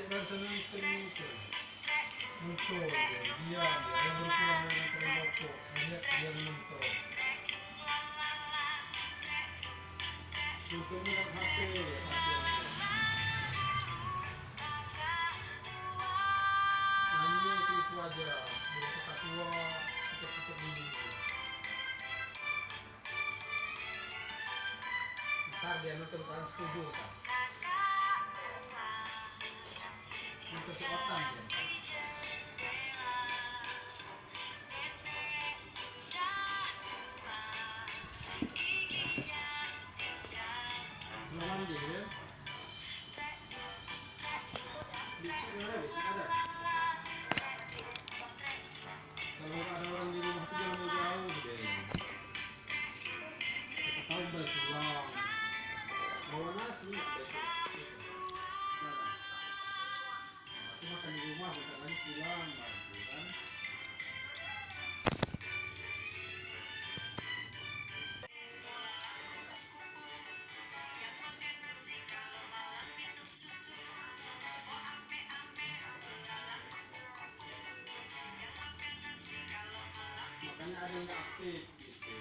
Verso istri muncul dia diam dia berpulang dengan terlopok lihat dia muncul tutupnya HP hanya itu aja besok tua cecek-cecek dulu ntar dia nonton Trans 7 kan itu si Otan dia belum mandi ya ada kalau ada orang di rumah tuh jangan jauh deh kita tahu balik pulang bawa nasi besok makan di rumah bentar lagi pulang lagi kan makanya ada yang aktif gitu.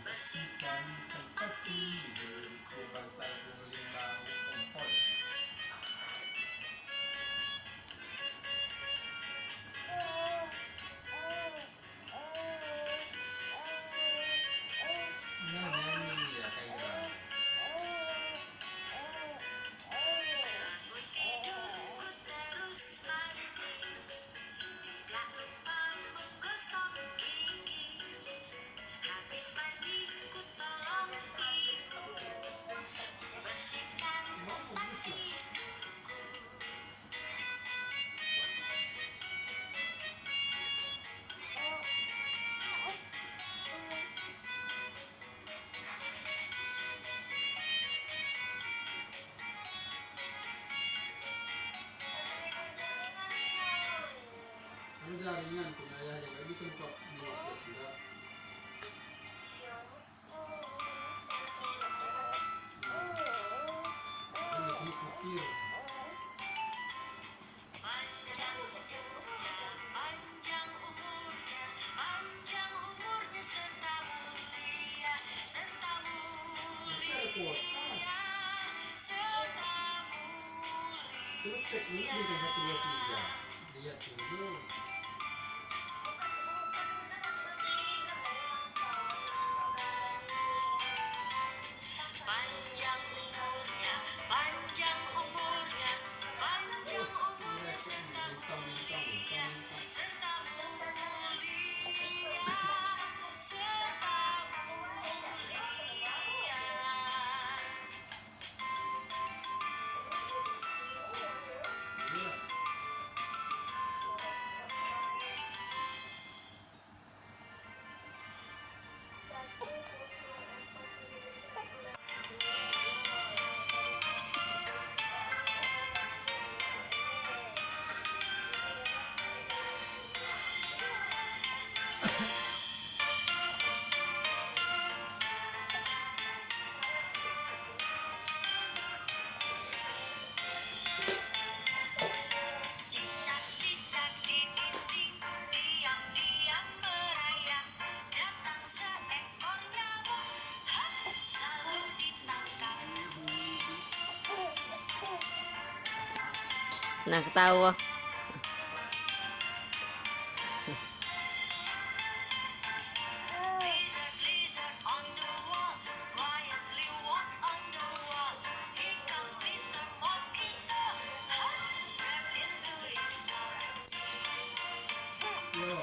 Bersihkan tempat tidurku bantal guling bau kompor nyanyi ya kayak jaringan punya ayah aja gak bisa buka podcast enggak ini sini kukir terus cek dulu bintang 123 lihat dulu Nah, ketawa. ya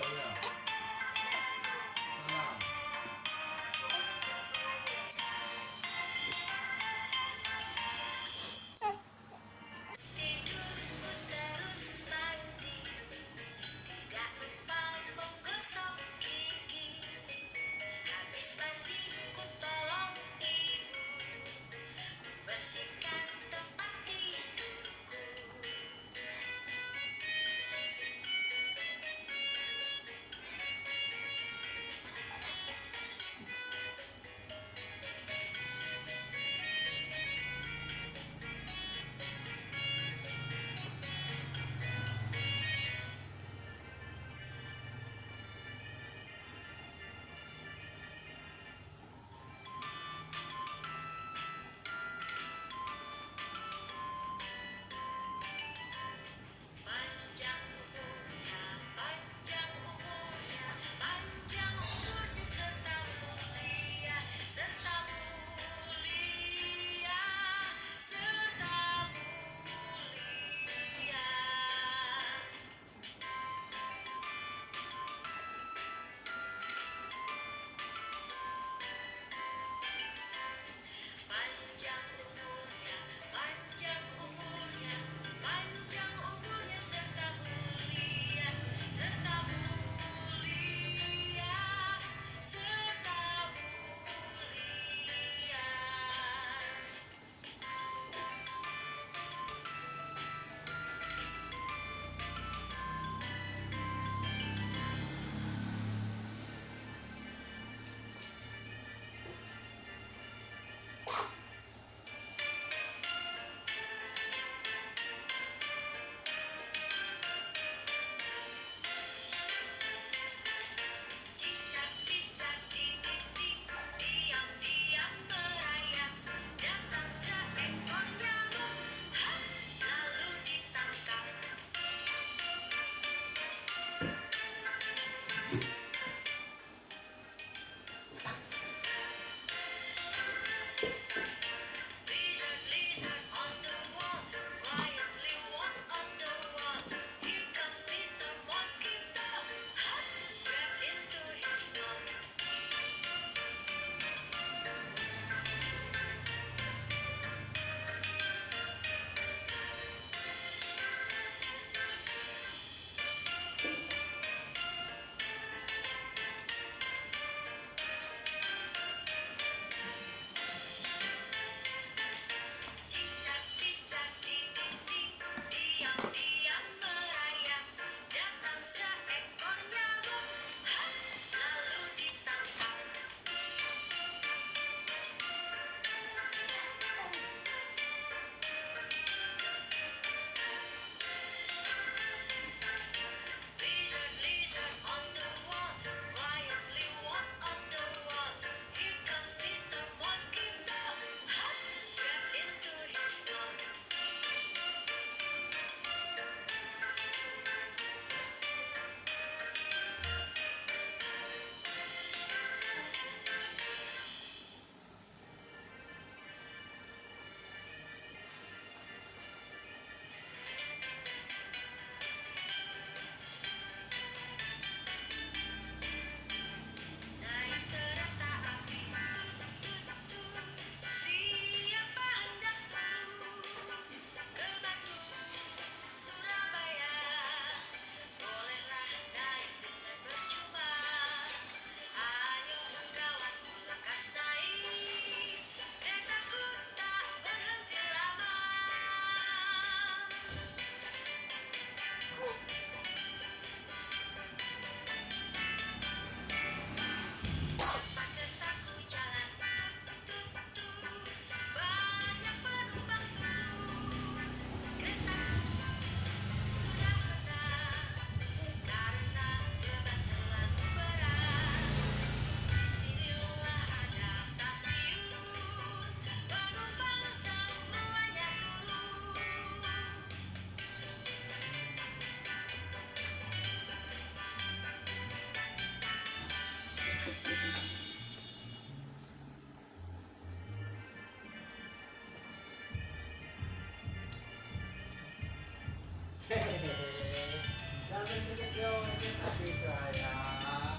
Joget aku itu ayah.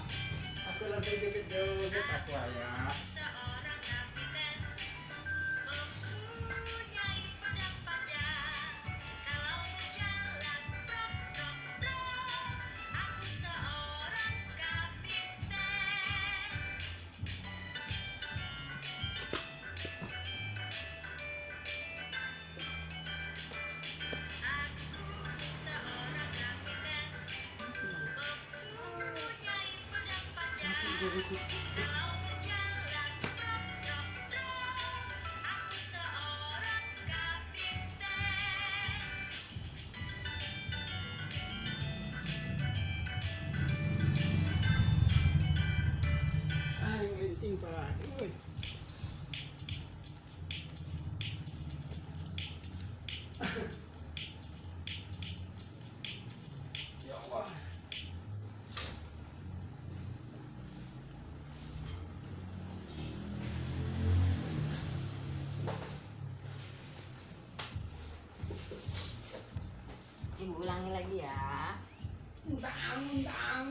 Aku langsung joget-joget aku ayah. Seorang kapiten mempunyai pedang panjang. Kalau berjalan brok brok brok, aku seorang kapiten. Aku seorang kapiten mempunyai pedang panjang. Kalau berjalan brok brok brok, aku seorang kapiten. Ah, yung linting pa. Uy. Ya Allah. Ibu ulangi lagi ya. Undang, undang.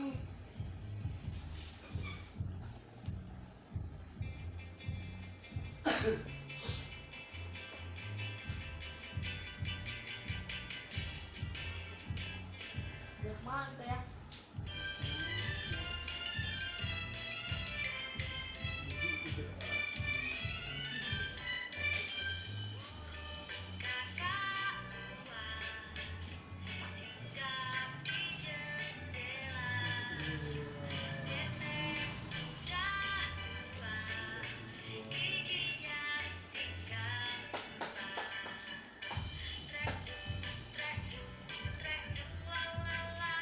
Banyak banget tuh ya. Kakak tua hinggap di jendela. Nenek sudah tua, giginya tinggal dua. Trek dung la la la,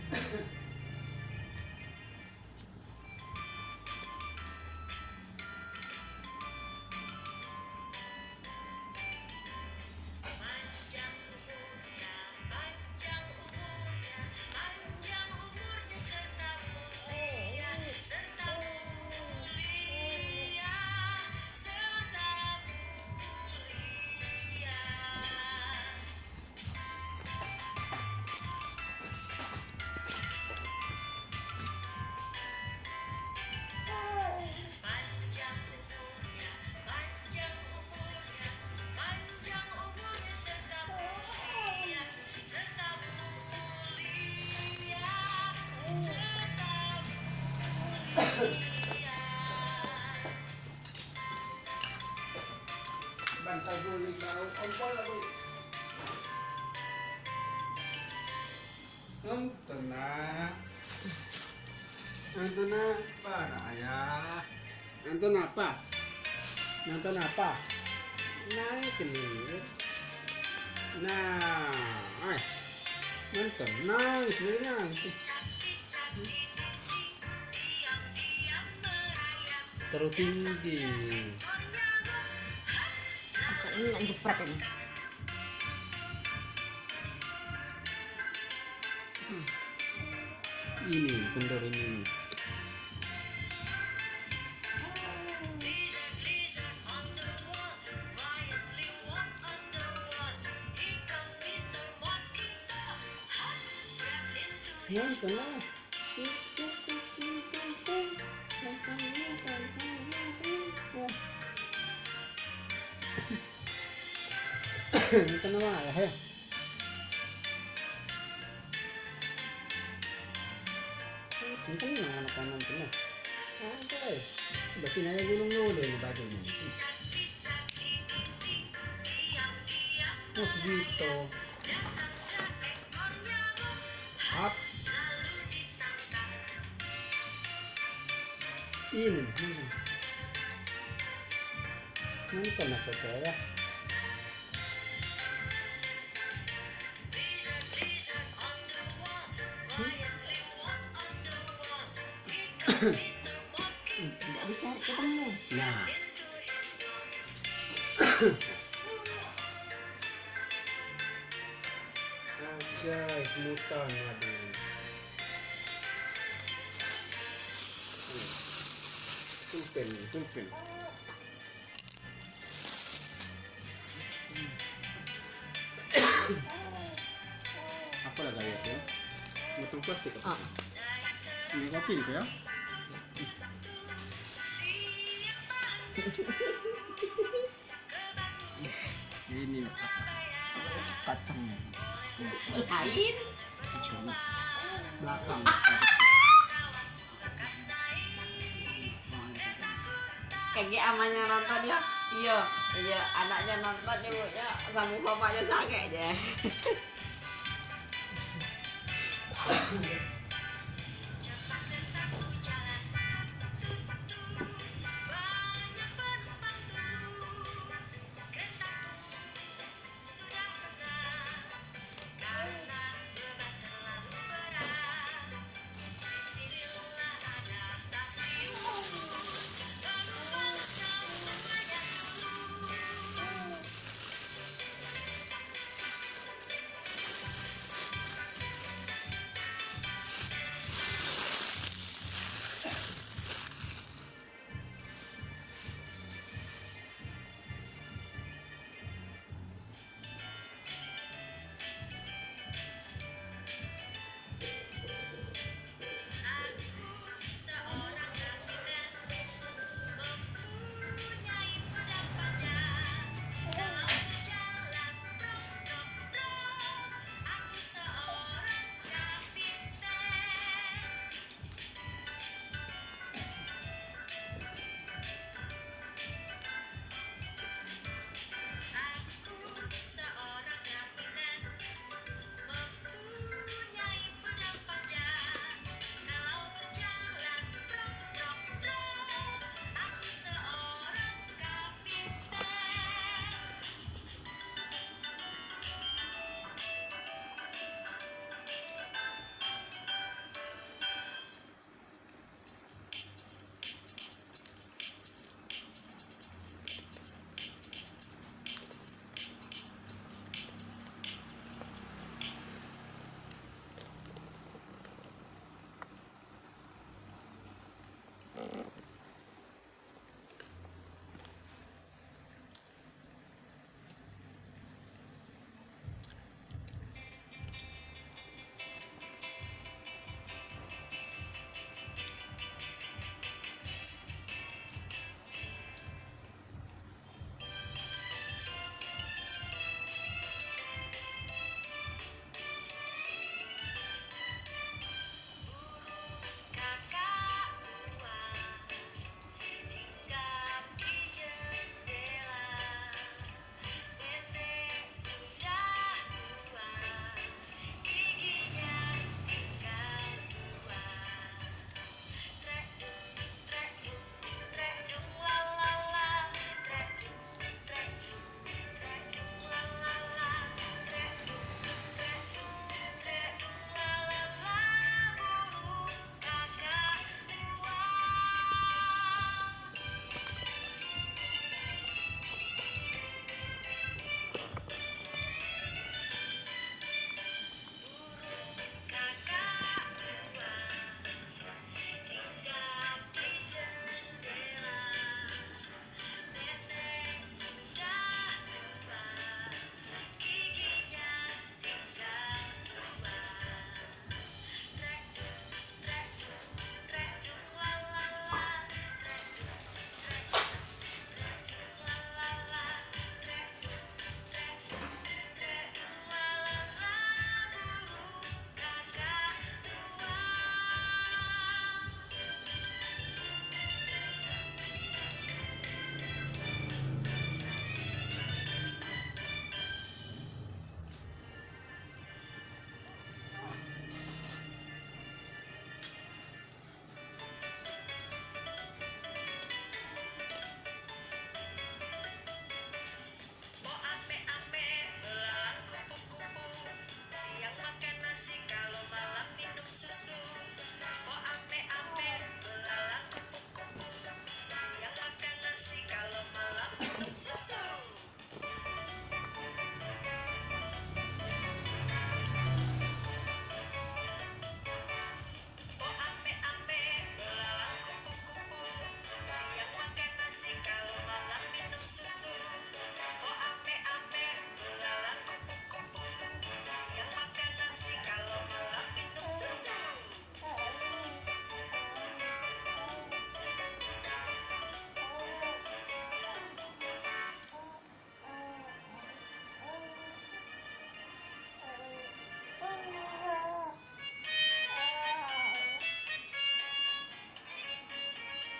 Panjang umurnya, panjang umurnya, panjang umurnya serta mulia, serta mulia, serta mulia. Panjang umurnya, panjang umurnya, panjang umurnya serta mulia, serta mulia, serta mulia. Bantal guling bau ompol aku. Nonton nah. Nonton apa nak ayah? Nonton apa? Nonton apa? Naik ini. Nah, nonton nangis dia nangis. Cicak di dinding, diam-diam merayap. Terus tinggi. Ekornya Kok ini nggak jepret ini. Ini kendor ini. lizard, lizard on the wall, quietly walk on the wall. Here comes Mr. Mosquito, hop, grab into his Nonton lah. Nonton apa ya? Nonton lah anak-anak nonton lah. Santai. Bersih aja gulung-gulung ini bajunya. cicak-cicak di dinding, diam-diam Oh segitu. datang seekor nyamuk, Up. lalu ditangkap. Ini nonton. Nonton apa saya? Lizard, lizard on the wall, quietly walk on the wall. Here comes Mr. Mosquito, Nggak dicari ketemu. Nah. into his hole. Aja semutan aduh. Pulpen. Apa lah gaya tu? Botol plastik apa? Ah. Ini kopi itu ya? Ini Kacang. Lain. belakang. Kayak amannya nonton ya. Iya, anaknya nonton juga ya, sama bapaknya sakit aja.